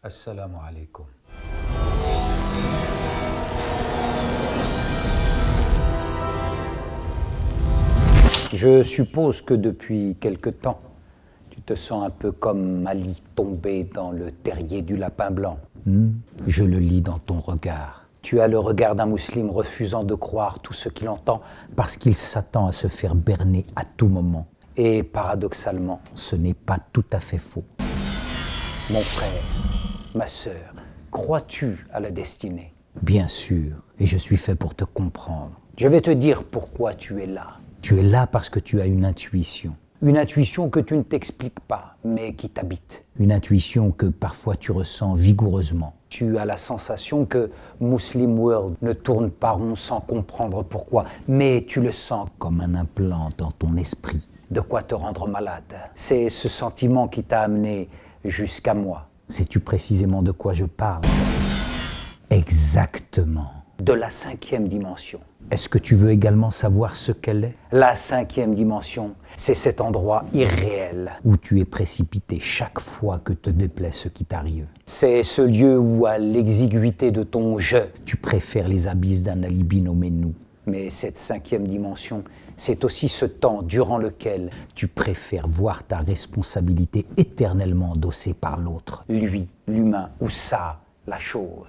Assalamu alaikum. Je suppose que depuis quelque temps, tu te sens un peu comme Ali tombé dans le terrier du lapin blanc. Je le lis dans ton regard. Tu as le regard d'un musulman refusant de croire tout ce qu'il entend parce qu'il s'attend à se faire berner à tout moment. Et paradoxalement, ce n'est pas tout à fait faux. Mon frère, ma sœur, crois-tu à la destinée? Bien sûr, et je suis fait pour te comprendre. Je vais te dire pourquoi tu es là. Tu es là parce que tu as une intuition. Une intuition que tu ne t'expliques pas, mais qui t'habite. Une intuition que parfois tu ressens vigoureusement. Tu as la sensation que Muslim World ne tourne pas rond sans comprendre pourquoi, mais tu le sens comme un implant dans ton esprit. De quoi te rendre malade. C'est ce sentiment qui t'a amené jusqu'à moi. Sais-tu précisément de quoi je parle? Exactement. De la 5e dimension. Est-ce que tu veux également savoir ce qu'elle est? La 5e dimension, c'est cet endroit irréel où tu es précipité chaque fois que te déplaît ce qui t'arrive. C'est ce lieu où, à l'exiguïté de ton je, tu préfères les abysses d'un alibi nommé nous. Mais cette 5e dimension, c'est aussi ce temps durant lequel tu préfères voir ta responsabilité éternellement endossée par l'autre, lui, l'humain, ou ça, la chose.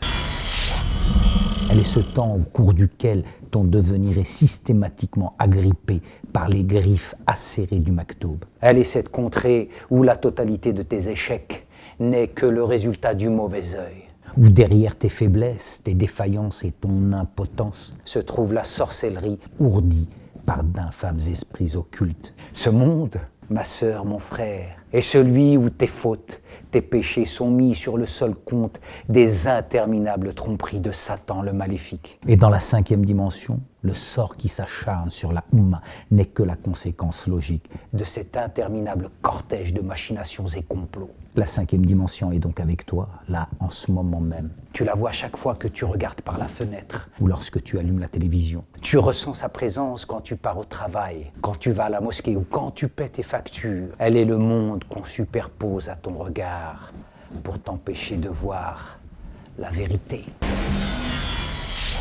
Elle est ce temps au cours duquel ton devenir est systématiquement agrippé par les griffes acérées du maktoub. Elle est cette contrée où la totalité de tes échecs n'est que le résultat du mauvais œil. Où derrière tes faiblesses, tes défaillances et ton impotence se trouve la sorcellerie ourdie par d'infâmes esprits occultes. Ce monde, ma sœur, mon frère, est celui où tes fautes, tes péchés sont mis sur le seul compte des interminables tromperies de Satan le maléfique. Et dans la 5e dimension, le sort qui s'acharne sur la Oumma n'est que la conséquence logique de cet interminable cortège de machinations et complots. La 5e dimension est donc avec toi, là, en ce moment même. Tu la vois chaque fois que tu regardes par la fenêtre ou lorsque tu allumes la télévision. Tu ressens sa présence quand tu pars au travail, quand tu vas à la mosquée ou quand tu paies tes factures. Elle est le monde qu'on superpose à ton regard pour t'empêcher de voir la vérité.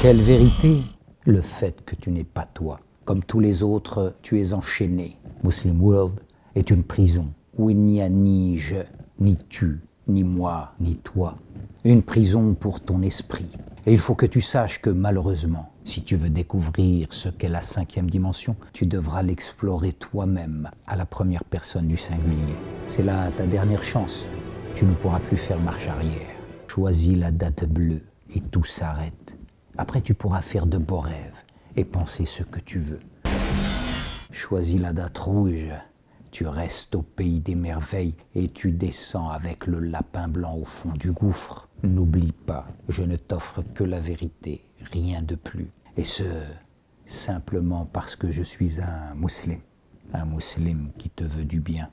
Quelle vérité? Le fait que tu n'es pas toi. Comme tous les autres, tu es enchaîné. Muslim World est une prison où il n'y a ni je, ni tu, ni moi, ni toi. Une prison pour ton esprit. Et il faut que tu saches que malheureusement, si tu veux découvrir ce qu'est la 5e dimension, tu devras l'explorer toi-même à la première personne du singulier. C'est là ta dernière chance. Tu ne pourras plus faire marche arrière. Choisis la date bleue et tout s'arrête. Après, tu pourras faire de beaux rêves et penser ce que tu veux. Choisis la date rouge. Tu restes au pays des merveilles et tu descends avec le lapin blanc au fond du gouffre. N'oublie pas, je ne t'offre que la vérité, rien de plus. Et ce, simplement parce que je suis un musulman qui te veut du bien.